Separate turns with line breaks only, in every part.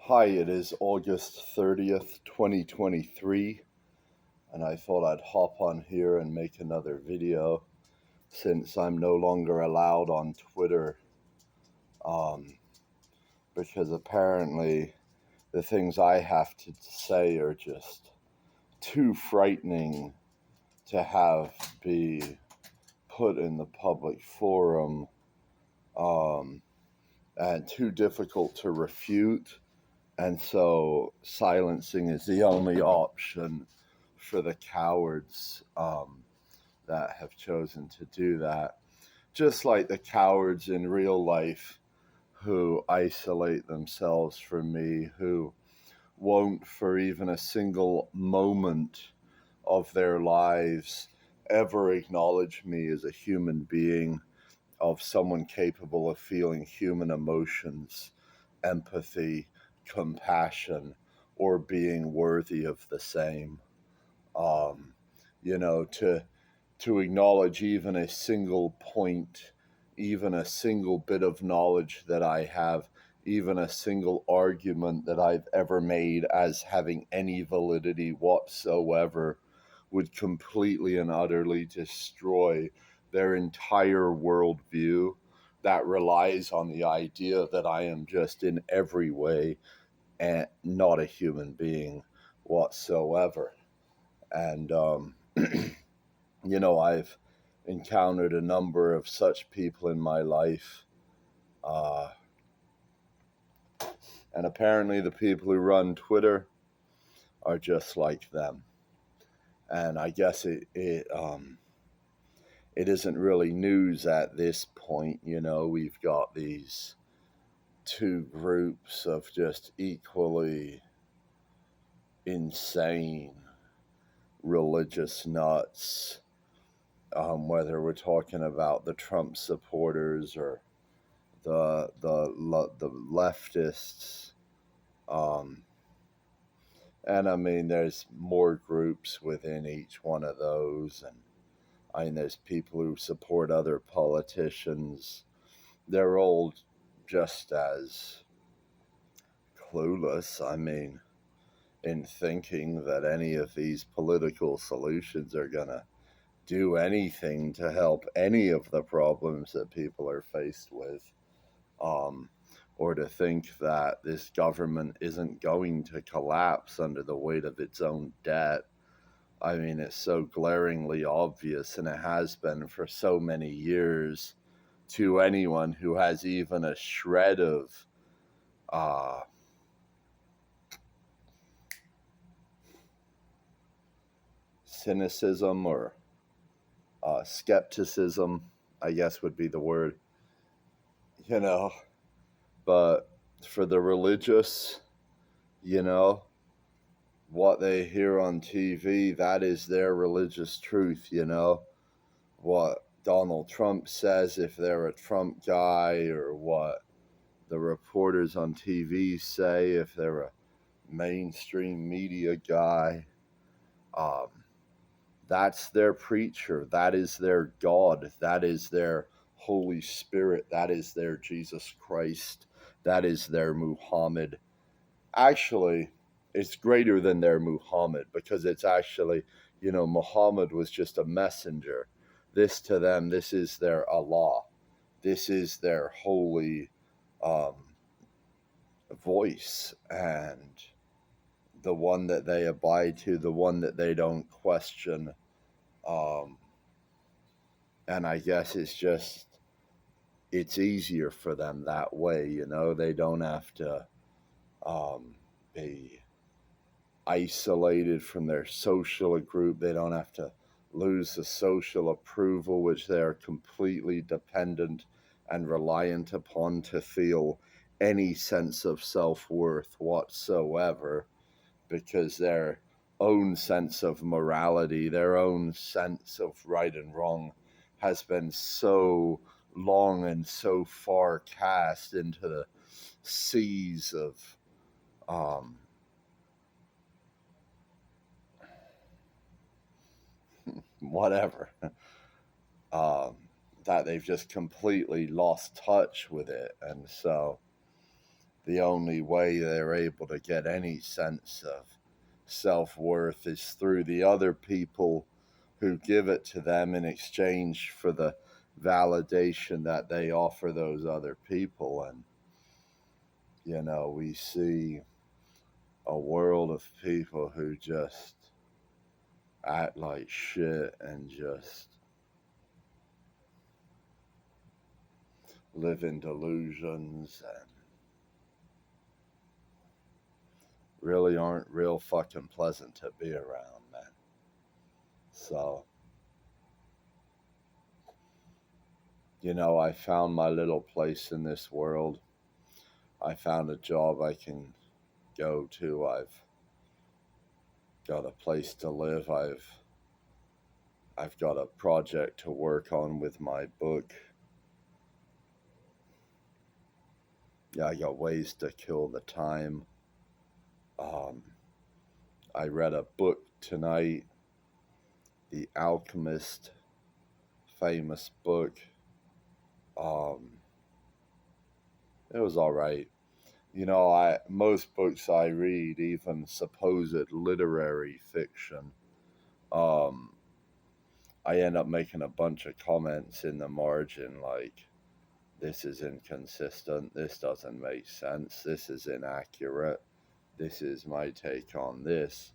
Hi, it is August 30th, 2023, and I thought I'd hop on here and make another video since I'm no longer allowed on Twitter, um, because apparently the things I have to say are just too frightening to have be put in the public forum, um, and too difficult to refute. And so silencing is the only option for the cowards that have chosen to do that. Just like the cowards in real life who isolate themselves from me, who won't for even a single moment of their lives ever acknowledge me as a human being, of someone capable of feeling human emotions, empathy, compassion, or being worthy of the same. Um, to acknowledge even a single point, even a single bit of knowledge that I have, even a single argument that I've ever made as having any validity whatsoever, would completely and utterly destroy their entire worldview that relies on the idea that I am just in every way and not a human being whatsoever. And I've encountered a number of such people in my life. Uh, and apparently, the people who run Twitter are just like them. And I guess it isn't really news at this point. We've got these two groups of just equally insane religious nuts, whether we're talking about the Trump supporters or the leftists, um, and I mean, there's more groups within each one of those, and I mean, there's people who support other politicians. They're all just as clueless. I mean, in thinking that any of these political solutions are gonna do anything to help any of the problems that people are faced with. um, or to think that this government isn't going to collapse under the weight of its own debt. I mean, it's so glaringly obvious, and it has been for so many years, to anyone who has even a shred of uh, cynicism or skepticism, I guess would be the word, you know. But for the religious, you know, what they hear on TV, that is their religious truth, What Donald Trump says, if they're a Trump guy, or what the reporters on TV say, if they're a mainstream media guy, um, that's their preacher. That is their God. That is their Holy Spirit. That is their Jesus Christ. That is their Muhammad. Actually, it's greater than their Muhammad, because it's actually, Muhammad was just a messenger. This to them, this is their Allah. This is their holy um, voice, and the one that they abide to, the one that they don't question. Um, and I guess it's easier for them that way, They don't have to be isolated from their social group. They don't have to lose the social approval, which they are completely dependent and reliant upon to feel any sense of self-worth whatsoever, because their own sense of morality, their own sense of right and wrong has been so long and so far cast into the seas of um, whatever, that they've just completely lost touch with it. And so the only way they're able to get any sense of self-worth is through the other people who give it to them in exchange for the validation that they offer those other people. And we see a world of people who just act like shit and just live in delusions and really aren't real fucking pleasant to be around, man. So, I found my little place in this world. I found a job I can go to. I've got a place to live. I've got a project to work on with my book. Yeah, I got ways to kill the time. I read a book tonight, The Alchemist, famous book. It was all right. Most books I read, even supposed literary fiction, I end up making a bunch of comments in the margin like, this is inconsistent, this doesn't make sense, this is inaccurate, this is my take on this.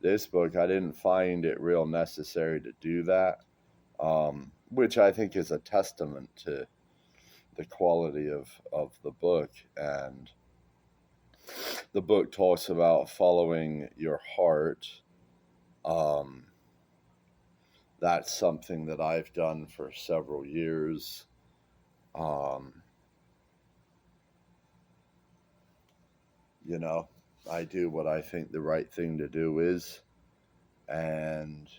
This book, I didn't find it real necessary to do that, which I think is a testament to the quality of the book. And the book talks about following your heart. That's something that I've done for several years. I do what I think the right thing to do is, and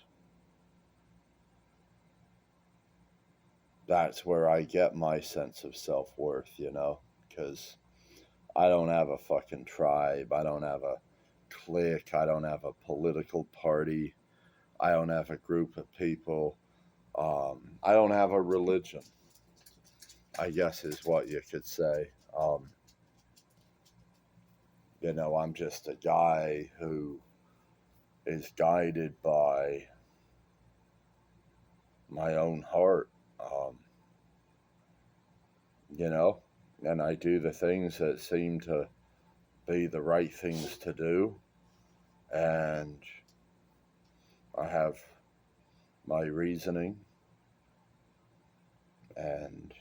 that's where I get my sense of self-worth, because I don't have a fucking tribe, I don't have a clique, I don't have a political party, I don't have a group of people, I don't have a religion, I guess is what you could say. I'm just a guy who is guided by my own heart, and I do the things that seem to be the right things to do, and I have my reasoning, and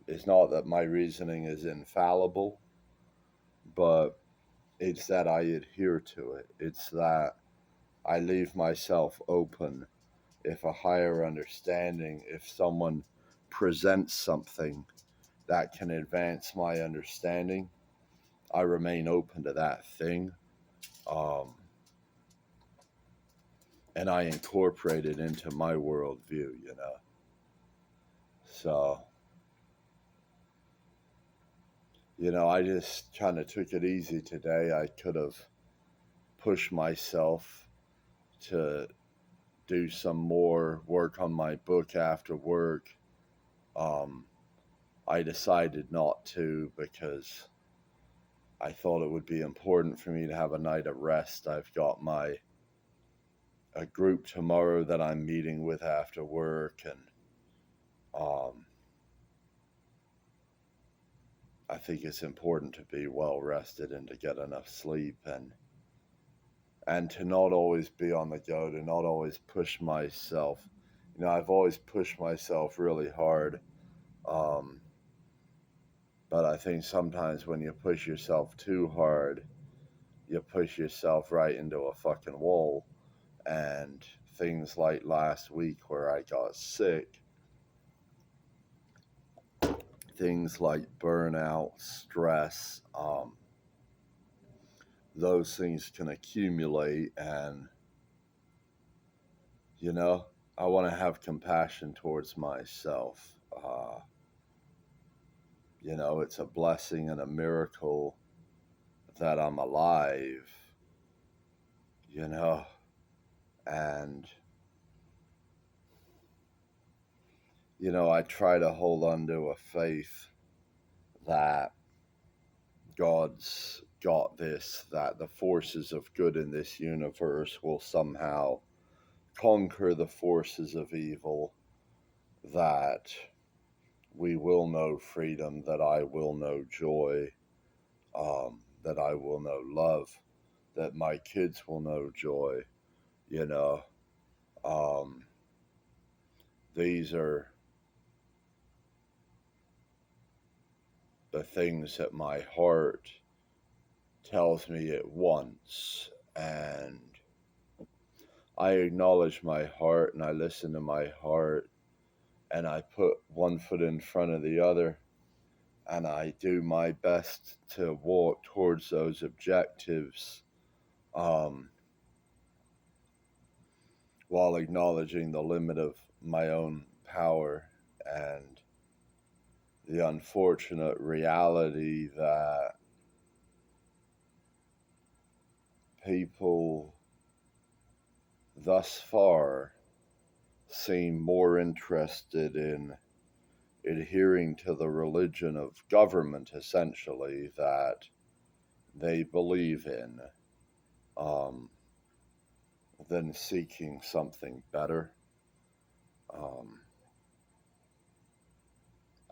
it's not that my reasoning is infallible, but it's that I adhere to it. It's that I leave myself open. If a higher understanding, if someone presents something that can advance my understanding, I remain open to that thing. And I incorporate it into my worldview, So, I just kind of took it easy today. I could have pushed myself to do some more work on my book after work. I decided not to because I thought it would be important for me to have a night of rest. I've got a group tomorrow that I'm meeting with after work, and I think it's important to be well rested and to get enough sleep, and to not always be on the go, to not always push myself. I've always pushed myself really hard, but I think sometimes when you push yourself too hard, you push yourself right into a fucking wall. And things like last week where I got sick, things like burnout, stress, those things can accumulate. And I want to have compassion towards myself. It's a blessing and a miracle that I'm alive, and I try to hold on to a faith that God's got this, that the forces of good in this universe will somehow conquer the forces of evil, that we will know freedom, that I will know joy, that I will know love, that my kids will know joy, you know. Um, these are the things that my heart tells me it wants. And I acknowledge my heart and I listen to my heart and I put one foot in front of the other and I do my best to walk towards those objectives, um, while acknowledging the limit of my own power and the unfortunate reality that people thus far seem more interested in adhering to the religion of government, essentially, that they believe in, um, than seeking something better. Um,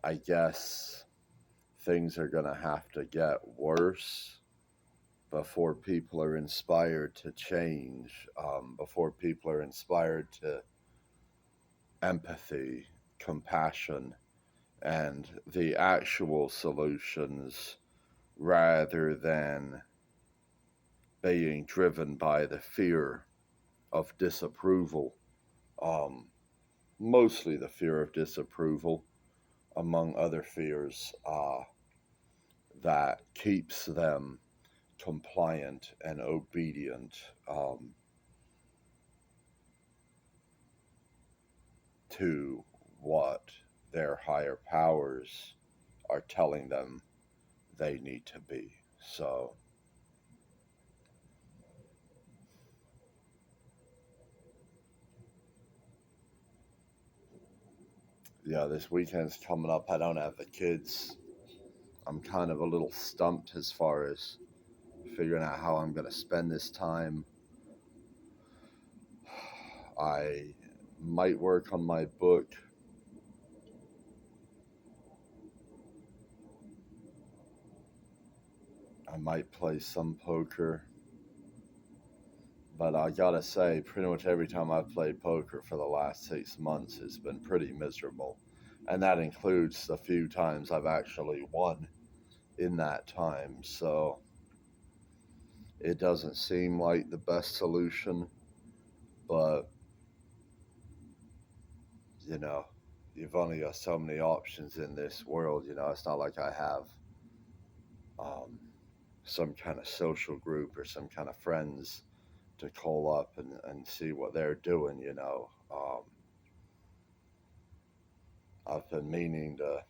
I guess things are going to have to get worse before people are inspired to change, before people are inspired to empathy, compassion, and the actual solutions rather than being driven by the fear of disapproval, um, mostly the fear of disapproval, among other fears, that keeps them compliant and obedient, to what their higher powers are telling them they need to be. So, yeah, this weekend's coming up. I don't have the kids. I'm kind of a little stumped as far as figuring out how I'm going to spend this time. I might work on my book. I might play some poker. But I gotta say, pretty much every time I've played poker for the last 6 months has been pretty miserable. And that includes the few times I've actually won in that time. So it doesn't seem like the best solution. But, you know, you've only got so many options in this world. You know, it's not like I have, um, some kind of social group or some kind of friends to call up and see what they're doing, you know. I've been meaning to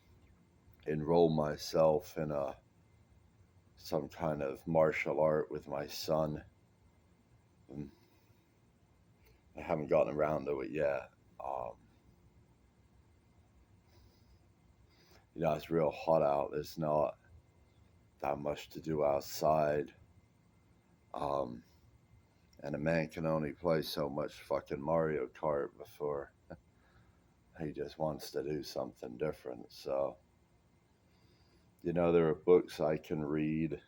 enroll myself in a some kind of martial art with my son. And I haven't gotten around to it yet. Um, it's real hot out. There's not that much to do outside. Um, and a man can only play so much fucking Mario Kart before he just wants to do something different. So, there are books I can read.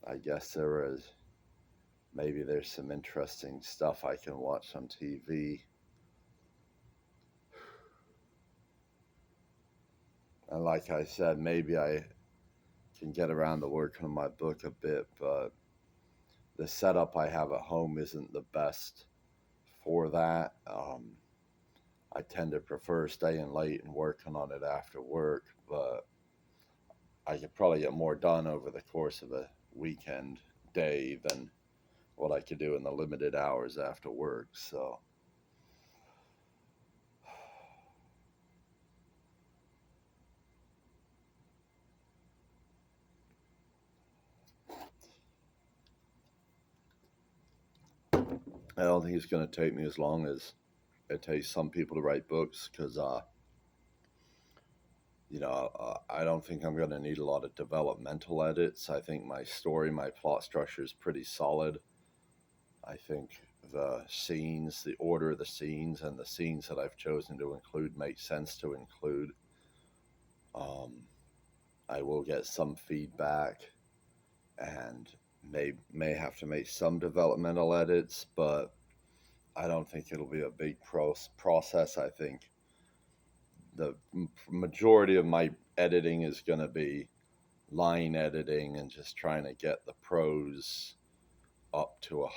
I guess maybe there's some interesting stuff I can watch on TV. And like I said, maybe I can get around to working on my book a bit, but the setup I have at home isn't the best for that. I tend to prefer staying late and working on it after work, but I could probably get more done over the course of a weekend day than what I could do in the limited hours after work. So, I don't think it's going to take me as long as it takes some people to write books because I don't think I'm going to need a lot of developmental edits. I think my story, my plot structure is pretty solid. I think the scenes, the order of the scenes, and the scenes that I've chosen to include make sense to include. Um, I will get some feedback and may have to make some developmental edits, but I don't think it'll be a big process. I think the majority of my editing is going to be line editing and just trying to get the prose up to a